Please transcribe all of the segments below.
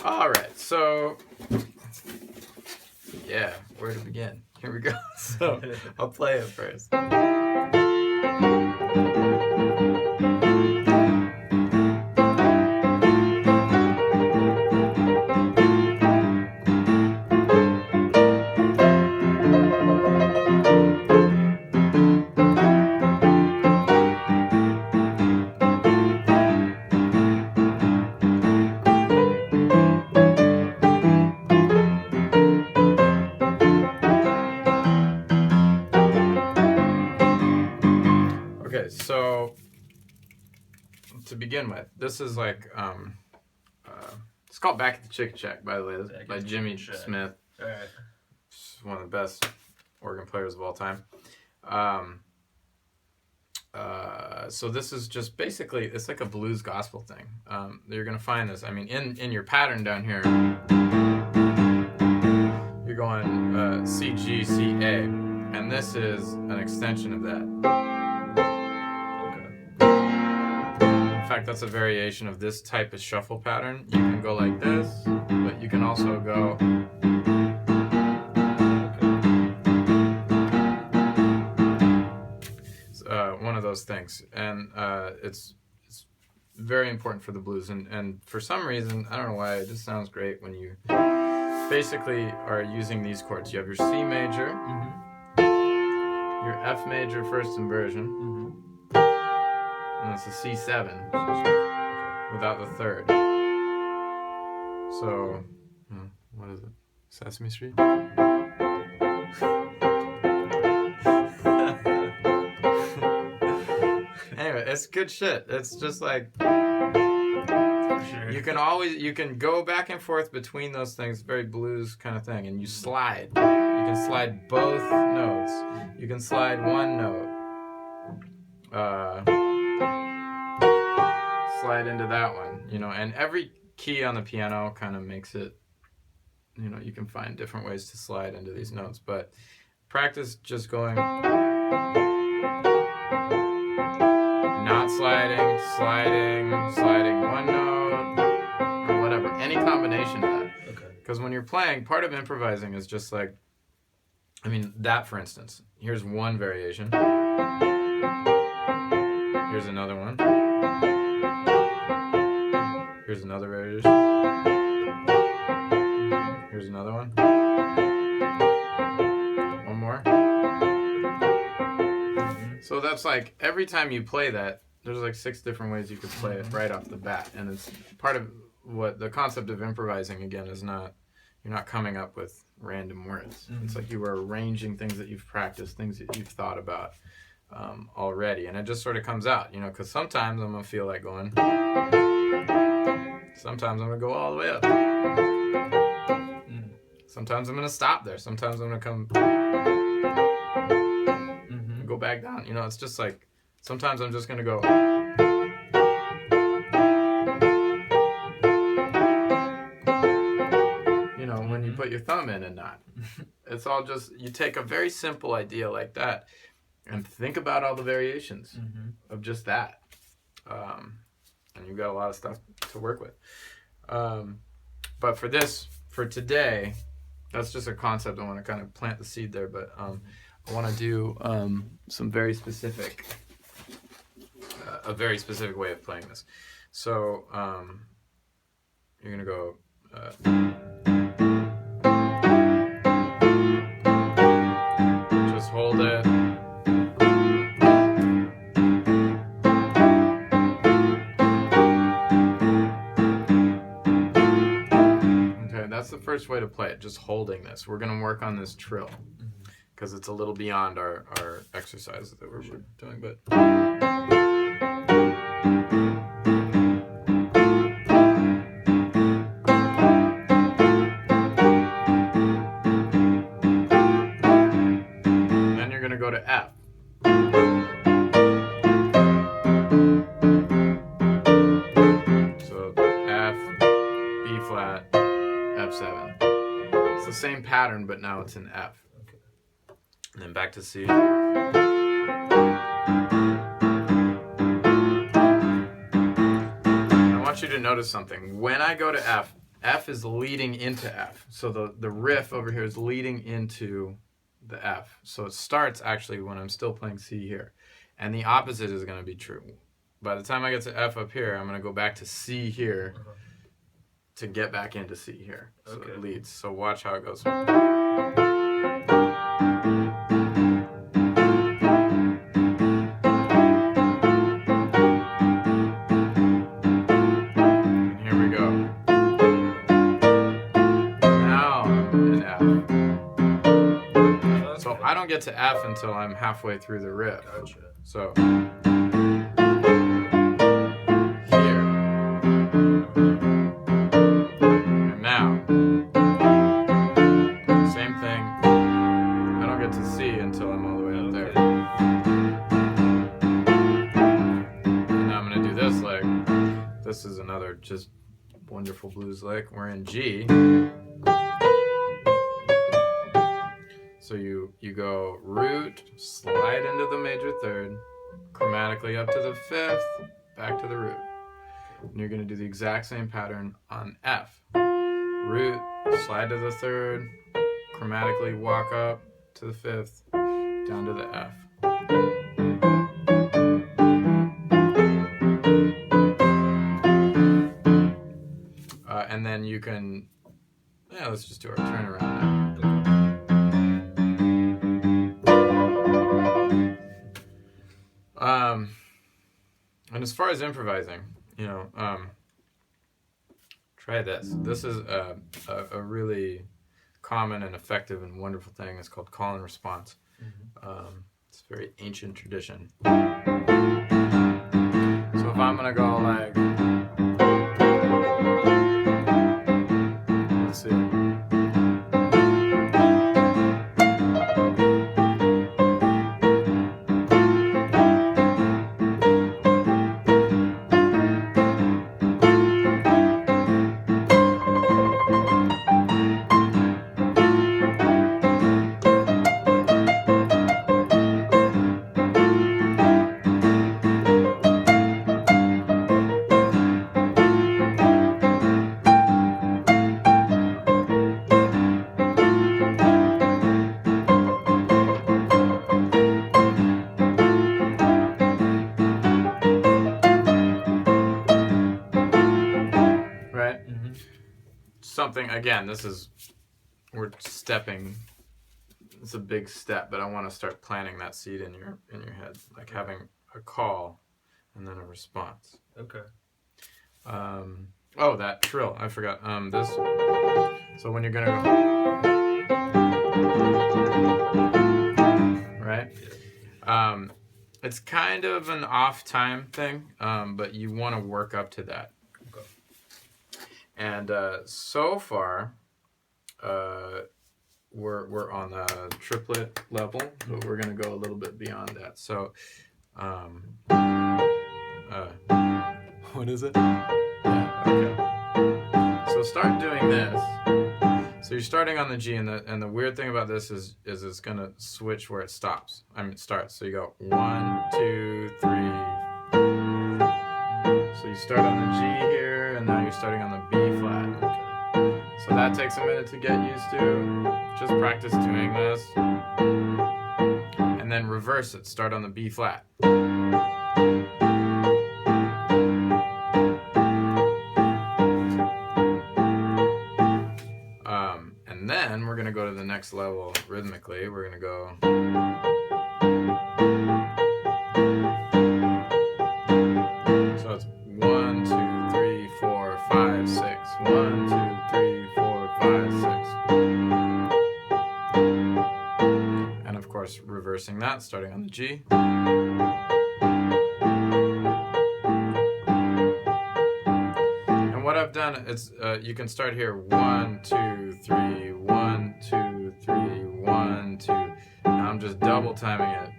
All right, so yeah, where to begin? Here we go. So I'll play it first. Okay, so to begin with, this is like it's called Back at the Chicken Shack, by the way, by Jimmy Smith. All right. He's one of the best organ players of all time. So this is just basically, it's like a blues gospel thing. You're gonna find this. I mean, in your pattern down here, you're going C, G, C, A, and this is an extension of that. In fact, that's a variation of this type of shuffle pattern. You can go like this, but you can also go. One of those things, and it's very important for the blues, and for some reason, I don't know why, it just sounds great when you basically are using these chords. You have your C major, your F major first inversion, and it's a C7 without the third. So, what is it? Sesame Street? Anyway, it's good shit. It's just like, you can go back and forth between those things, very blues kind of thing, and you slide. You can slide both notes. You can slide one note. Slide into that one, and every key on the piano kind of makes it, you can find different ways to slide into these notes, but practice just going, not sliding, sliding one note, or whatever, any combination of that. Okay. Because when you're playing, part of improvising is just like, that for instance, here's one variation, here's another one, here's another variation, here's another one, one more. So that's like, every time you play that, there's like 6 different ways you could play it right off the bat. And it's part of what the concept of improvising, again, is not, you're not coming up with random words. It's like you are arranging things that you've practiced, things that you've thought about already. And it just sort of comes out, because sometimes I'm going to feel like going, sometimes I'm going to go all the way up. Sometimes I'm going to stop there. Sometimes I'm going to come, go back down. It's just like, sometimes I'm just going to go. When you put your thumb in and not. It's all just, you take a very simple idea like that and think about all the variations of just that. And you've got a lot of stuff to work with. But for today, that's just a concept. I want to kind of plant the seed there, but I want to do some very specific, a very specific way of playing this. So you're going to go, just hold it. Okay, that's the first way to play it, just holding this. We're going to work on this trill, because it's a little beyond our exercise that we're doing, but. Then you're going to go to F. So F, B flat, F7. It's the same pattern, but now it's in F. And then back to C. And I want you to notice something. When I go to F, F is leading into F. So the riff over here is leading into the F. So it starts actually when I'm still playing C here. And the opposite is going to be true. By the time I get to F up here, I'm going to go back to C here to get back into C here. So it leads. So watch how it goes. I don't get to F until I'm halfway through the riff. Gotcha. So here. And now. Same thing. I don't get to C until I'm all the way up there. And now I'm going to do this lick. This is another just wonderful blues lick. We're in G. So you go root, slide into the major third, chromatically up to the fifth, back to the root. And you're going to do the exact same pattern on F. Root, slide to the third, chromatically walk up to the fifth, down to the F. And then you can, let's just do our turnaround now. And as far as improvising, try this. This is a really common and effective and wonderful thing. It's called call and response. It's a very ancient tradition. So if I'm going to go like, let's see. Something, again, we're stepping, it's a big step, but I want to start planting that seed in your head, like having a call and then a response. Okay. Oh, that trill, I forgot. This, so when you're going to go, right? It's kind of an off time thing, but you want to work up to that. And so far, we're on the triplet level, but we're going to go a little bit beyond that. So, what is it? Yeah, okay. So start doing this. So you're starting on the G, and the weird thing about this is it's going to switch where it stops. It starts. So you go 1, 2, 3. So you start on the G here, and now you're starting on the B flat. So that takes a minute to get used to. Just practice doing this. And then reverse it. Start on the B flat. And then we're going to go to the next level rhythmically. We're going to go... So it's 1, 2, 3, 4, 5, 6. 1, 2, 3, 4, 5, 6. And of course, reversing that, starting on the G. And what I've done is you can start here 1, 2, 3, 1, 2, 3, 1, 2. Now I'm just double timing it.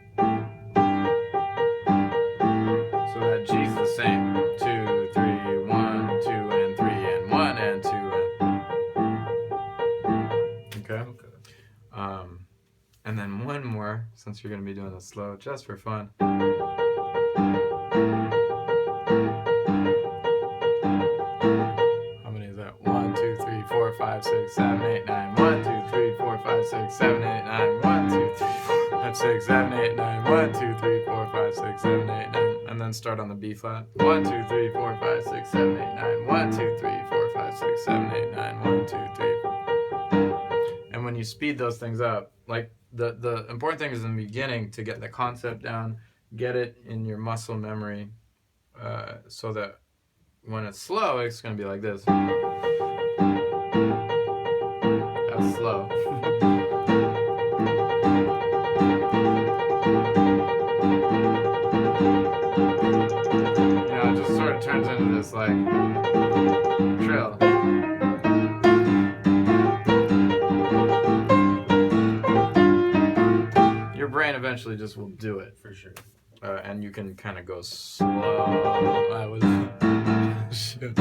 So that G's the same. 2, 3, 1, 2, and 3, and 1, and 2, and... Okay? And then one more, since you're going to be doing it slow, just for fun. How many is that? 1, 2, 5, 6, 7, 8, 9. 1, 2, 3, 4, 5, 6, 7, 8, 9. 1, 2, 3, 4, 5, 6, 7, 8, 9. 1, 2, 3, 4, 5, 6, 7, 8, 9. And then start on the B flat. 1, 2, 3, 4, 5, 6, 7, 8, 9. 1, 2, 3, 4, 5, 6, 7, 8, 9. 1, 2, 3. And when you speed those things up, like the important thing is in the beginning to get the concept down, get it in your muscle memory, so that when it's slow, it's going to be like this. That's slow. You know, it just sort of turns into this like trill. Your brain eventually just will do it. For sure. And you can kind of go slow. I was... Shit.